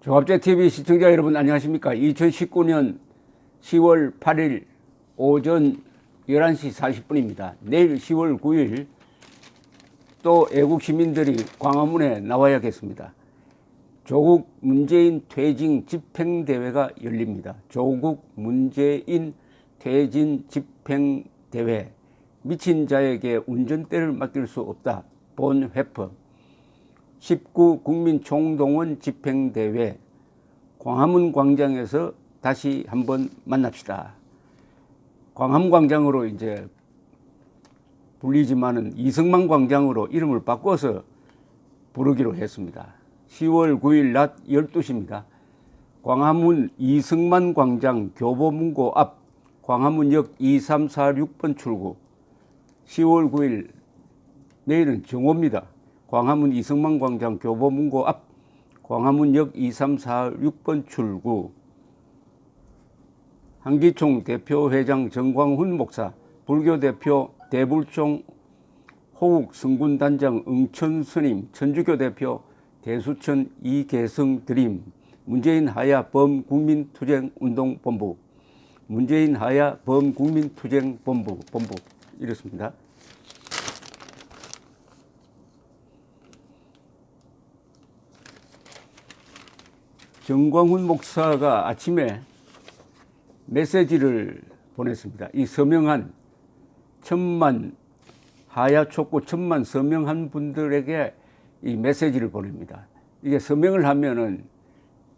종합제TV 시청자 여러분 안녕하십니까. 2019년 10월 8일 오전 11시 40분입니다. 내일 10월 9일 또 애국 시민들이 광화문에 나와야겠습니다. 조국 문재인 퇴진 집행대회가 열립니다. 조국 문재인 퇴진 집행대회. 미친 자에게 운전대를 맡길 수 없다. 본회법. 19 국민총동원 집행대회. 광화문 광장에서 다시 한번 만납시다. 광화문 광장으로 이제 불리지만은 이승만 광장으로 이름을 바꿔서 부르기로 했습니다. 10월 9일 낮 12시입니다. 광화문 이승만 광장 교보문고 앞 광화문역 2346번 출구. 10월 9일 내일은 정오입니다. 광화문 이승만 광장 교보문고 앞 광화문역 2346번 출구. 한기총 대표 회장 정광훈 목사, 불교 대표 대불총 호국 성군단장 응천 스님, 천주교 대표 대수천 이계성 드림, 문재인 하야 범국민투쟁운동본부, 문재인 하야 범국민투쟁본부 이렇습니다. 정광훈 목사가 아침에 메시지를 보냈습니다. 이 서명한 하야 촉구 1000만 서명한 분들에게 이 메시지를 보냅니다. 이게 서명을 하면은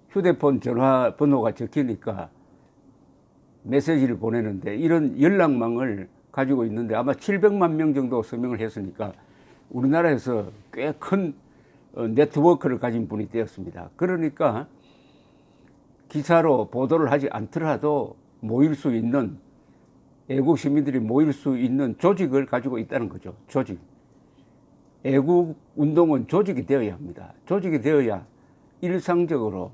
휴대폰 전화번호가 적히니까 메시지를 보내는데 이런 연락망을 가지고 있는데 아마 700만 명 정도 서명을 했으니까 우리나라에서 꽤 큰 네트워크를 가진 분이 되었습니다. 그러니까 기사로 보도를 하지 않더라도 모일 수 있는, 애국 시민들이 모일 수 있는 조직을 가지고 있다는 거죠. 조직. 애국 운동은 조직이 되어야 합니다. 조직이 되어야 일상적으로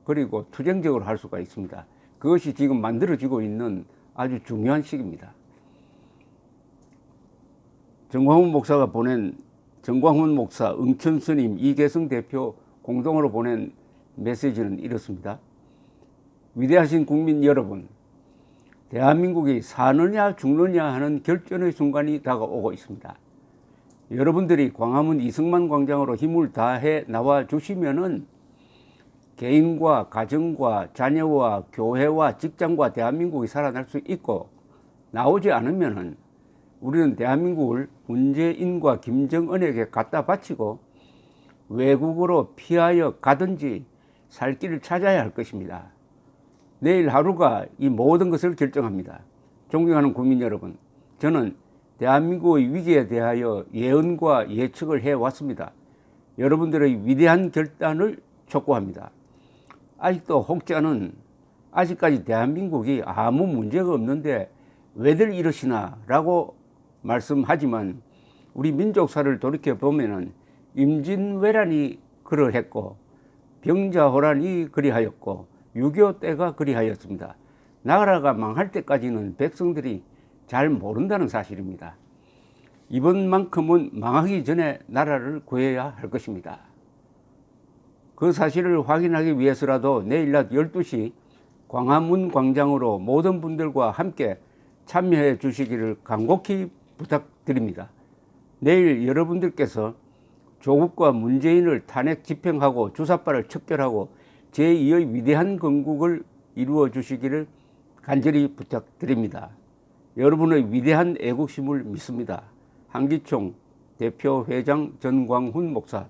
그리고 투쟁적으로 할 수가 있습니다. 그것이 지금 만들어지고 있는 아주 중요한 시기입니다. 정광훈 목사, 응천 스님, 이계성 대표 공동으로 보낸 메시지는 이렇습니다. 위대하신 국민 여러분, 대한민국이 사느냐 죽느냐 하는 결전의 순간이 다가오고 있습니다. 여러분들이 광화문 이승만 광장으로 힘을 다해 나와 주시면은 개인과 가정과 자녀와 교회와 직장과 대한민국이 살아날 수 있고, 나오지 않으면은 우리는 대한민국을 문재인과 김정은에게 갖다 바치고 외국으로 피하여 가든지 살 길을 찾아야 할 것입니다. 내일 하루가 이 모든 것을 결정합니다. 존경하는 국민 여러분, 저는 대한민국의 위기에 대하여 예언과 예측을 해왔습니다. 여러분들의 위대한 결단을 촉구합니다. 아직도 혹자는 아직까지 대한민국이 아무 문제가 없는데 왜들 이러시나 라고 말씀하지만, 우리 민족사를 돌이켜보면 임진왜란이 그러했고 병자호란이 그리하였고 6.25 때가 그리하였습니다. 나라가 망할 때까지는 백성들이 잘 모른다는 사실입니다. 이번만큼은 망하기 전에 나라를 구해야 할 것입니다. 그 사실을 확인하기 위해서라도 내일 낮 12시 광화문 광장으로 모든 분들과 함께 참여해 주시기를 간곡히 부탁드립니다. 내일 여러분들께서 조국과 문재인을 탄핵 집행하고 주사파를 척결하고 제2의 위대한 건국을 이루어 주시기를 간절히 부탁드립니다. 여러분의 위대한 애국심을 믿습니다. 한기총 대표 회장 정광훈 목사,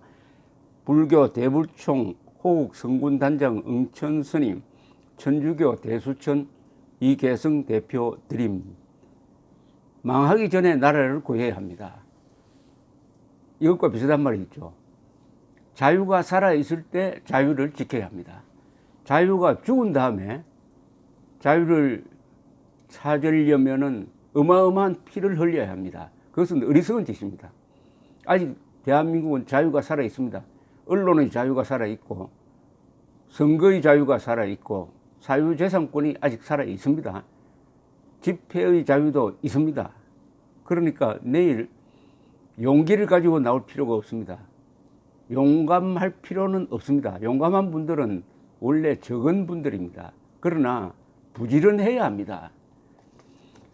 불교 대불총 호국 성군단장 응천 스님, 천주교 대수천 이계성 대표 드림. 망하기 전에 나라를 구해야 합니다. 이것과 비슷한 말이 있죠. 자유가 살아있을 때 자유를 지켜야 합니다. 자유가 죽은 다음에 자유를 찾으려면은 어마어마한 피를 흘려야 합니다. 그것은 어리석은 짓입니다. 아직 대한민국은 자유가 살아있습니다. 언론의 자유가 살아있고 선거의 자유가 살아있고 사유재산권이 아직 살아있습니다. 집회의 자유도 있습니다. 그러니까 내일 용기를 가지고 나올 필요가 없습니다. 용감할 필요는 없습니다. 용감한 분들은 원래 적은 분들입니다. 그러나 부지런해야 합니다.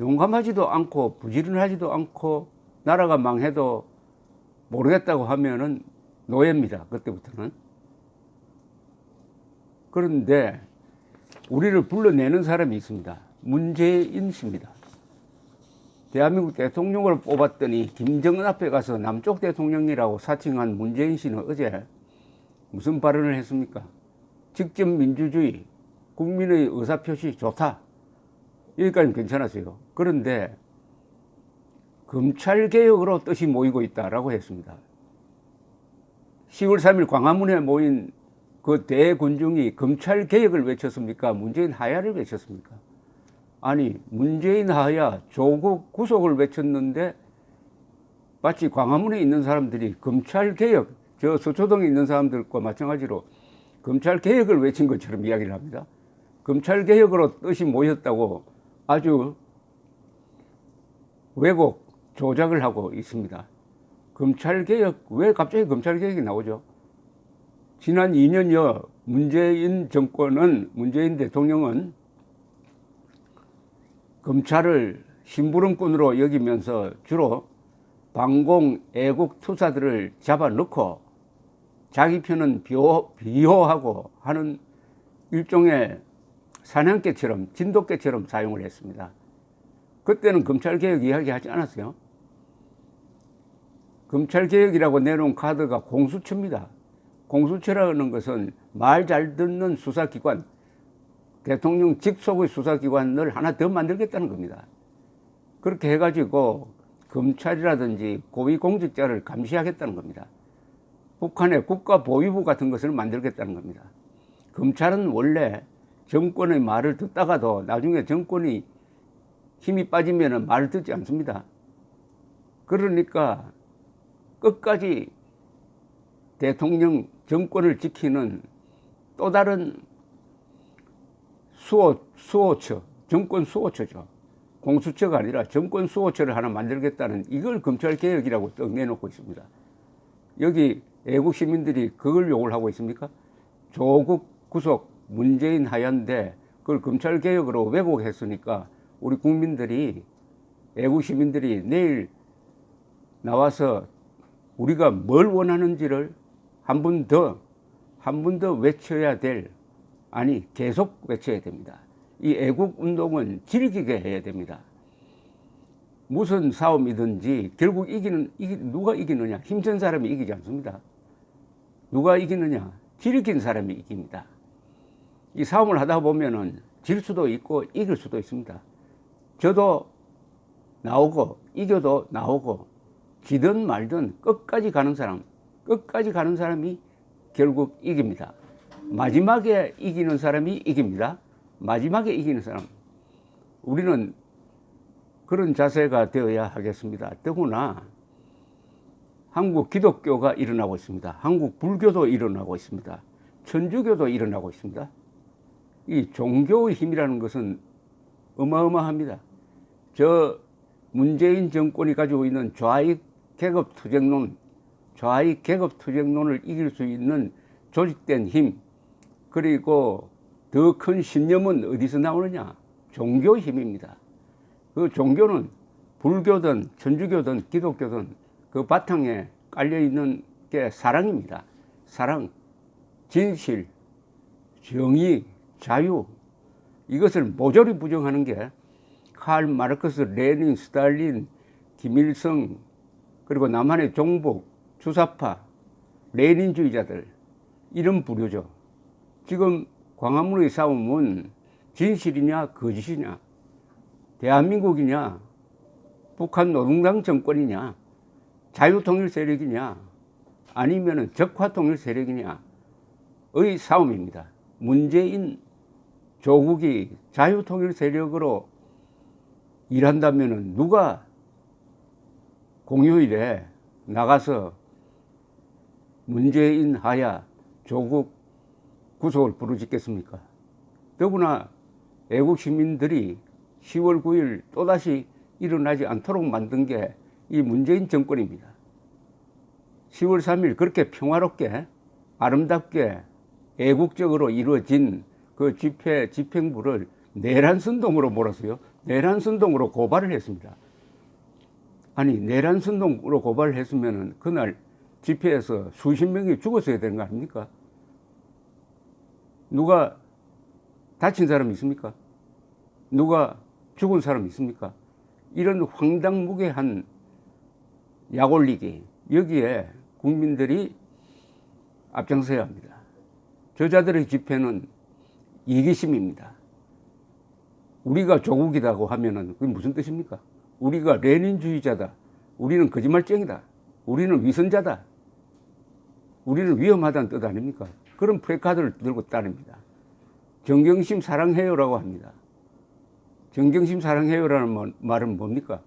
용감하지도 않고 부지런하지도 않고 나라가 망해도 모르겠다고 하면은 노예입니다. 그때부터는. 그런데 우리를 불러내는 사람이 있습니다. 문재인 씨입니다. 대한민국 대통령을 뽑았더니 김정은 앞에 가서 남쪽 대통령이라고 사칭한 문재인 씨는 어제 무슨 발언을 했습니까? 직접 민주주의, 국민의 의사표시 좋다. 여기까지는 괜찮았어요. 그런데 검찰개혁으로 뜻이 모이고 있다라고 했습니다. 10월 3일 광화문에 모인 그 대군중이 검찰개혁을 외쳤습니까? 문재인 하야를 외쳤습니까? 아니, 문재인 하야 조국 구속을 외쳤는데 마치 광화문에 있는 사람들이 검찰개혁, 저 서초동에 있는 사람들과 마찬가지로 검찰개혁을 외친 것처럼 이야기를 합니다. 검찰개혁으로 뜻이 모였다고 아주 왜곡, 조작을 하고 있습니다. 검찰개혁, 왜 갑자기 검찰개혁이 나오죠? 지난 2년여 문재인 정권은, 문재인 대통령은 검찰을 심부름꾼으로 여기면서 주로 반공 애국 투사들을 잡아넣고 자기 편은 비호하고 하는 일종의 사냥개처럼, 진돗개처럼 사용을 했습니다. 그때는 검찰개혁 이야기하지 않았어요. 검찰개혁이라고 내놓은 카드가 공수처입니다. 공수처라는 것은 말 잘 듣는 수사기관, 대통령 직속의 수사기관을 하나 더 만들겠다는 겁니다. 그렇게 해가지고 검찰이라든지 고위공직자를 감시하겠다는 겁니다. 북한의 국가보위부 같은 것을 만들겠다는 겁니다. 검찰은 원래 정권의 말을 듣다가도 나중에 정권이 힘이 빠지면 말을 듣지 않습니다. 그러니까 끝까지 대통령 정권을 지키는 또 다른 수호처, 정권 수호처죠. 공수처가 아니라 정권 수호처를 하나 만들겠다는, 이걸 검찰개혁이라고 떡 내놓고 있습니다. 여기 애국 시민들이 그걸 욕을 하고 있습니까? 조국 구속, 문재인 하야인데 그걸 검찰개혁으로 왜곡했으니까 우리 국민들이, 애국 시민들이 내일 나와서 우리가 뭘 원하는지를 한 번 더 외쳐야 될, 아니 계속 외쳐야 됩니다. 이 애국 운동은 즐기게 해야 됩니다. 무슨 싸움이든지 결국 누가 이기느냐? 힘센 사람이 이기지 않습니다. 누가 이기느냐? 즐긴 사람이 이깁니다. 이 싸움을 하다 보면은 질 수도 있고 이길 수도 있습니다. 저도 나오고 이겨도 나오고 지든 말든 끝까지 가는 사람이 결국 이깁니다. 마지막에 이기는 사람이 이깁니다. 마지막에 이기는 사람. 우리는 그런 자세가 되어야 하겠습니다. 더구나 한국 기독교가 일어나고 있습니다. 한국 불교도 일어나고 있습니다. 천주교도 일어나고 있습니다. 이 종교의 힘이라는 것은 어마어마합니다. 저 문재인 정권이 가지고 있는 좌익 계급 투쟁론을 이길 수 있는 조직된 힘, 그리고 더 큰 신념은 어디서 나오느냐? 종교의 힘입니다. 그 종교는 불교든 천주교든 기독교든 그 바탕에 깔려있는 게 사랑입니다. 사랑, 진실, 정의, 자유. 이것을 모조리 부정하는 게 칼 마르크스, 레닌, 스탈린, 김일성, 그리고 남한의 종북, 주사파, 레닌주의자들, 이런 부류죠. 지금 광화문의 싸움은 진실이냐 거짓이냐, 대한민국이냐 북한 노동당 정권이냐, 자유통일 세력이냐 아니면 적화통일 세력이냐의 싸움입니다. 문재인 조국이 자유통일 세력으로 일한다면 누가 공휴일에 나가서 문재인 하야 조국 구속을 부르짖겠습니까? 더구나 애국 시민들이 10월 9일 또다시 일어나지 않도록 만든 게 이 문재인 정권입니다. 10월 3일 그렇게 평화롭게 아름답게 애국적으로 이루어진 그 집회 집행부를 내란선동으로 몰았어요. 내란선동으로 고발을 했습니다. 아니 내란선동으로 고발을 했으면은 그날 집회에서 수십 명이 죽었어야 되는 거 아닙니까? 누가 다친 사람 있습니까? 누가 죽은 사람 있습니까? 이런 황당무계한 약올리기, 여기에 국민들이 앞장서야 합니다. 저자들의 집회는 이기심입니다. 우리가 조국이라고 하면은 그게 무슨 뜻입니까? 우리가 레닌주의자다. 우리는 거짓말쟁이다. 우리는 위선자다. 우리는 위험하다는 뜻 아닙니까? 그런 프레카드를 들고 다닙니다. 정경심 사랑해요라고 합니다. 정경심 사랑해요라는 말은 뭡니까?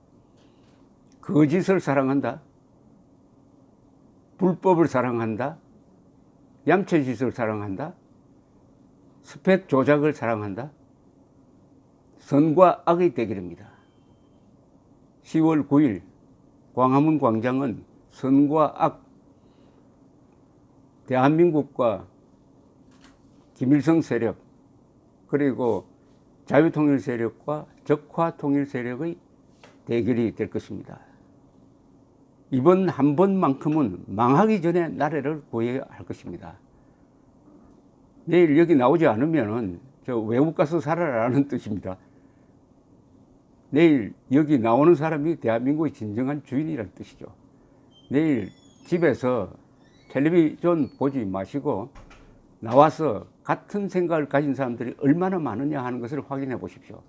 거짓을 사랑한다. 불법을 사랑한다. 얌체짓을 사랑한다. 스펙 조작을 사랑한다. 선과 악의 대결입니다. 10월 9일 광화문 광장은 선과 악, 대한민국과 김일성 세력, 그리고 자유통일 세력과 적화통일 세력의 대결이 될 것입니다. 이번 한 번만큼은 망하기 전에 나라를 구해야 할 것입니다. 내일 여기 나오지 않으면은 저 외국 가서 살아라는 뜻입니다. 내일 여기 나오는 사람이 대한민국의 진정한 주인이라는 뜻이죠. 내일 집에서 텔레비전 보지 마시고 나와서 같은 생각을 가진 사람들이 얼마나 많으냐 하는 것을 확인해 보십시오.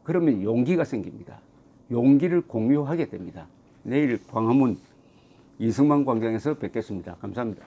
그러면 용기가 생깁니다. 용기를 공유하게 됩니다. 내일 광화문 이승만 광장에서 뵙겠습니다. 감사합니다.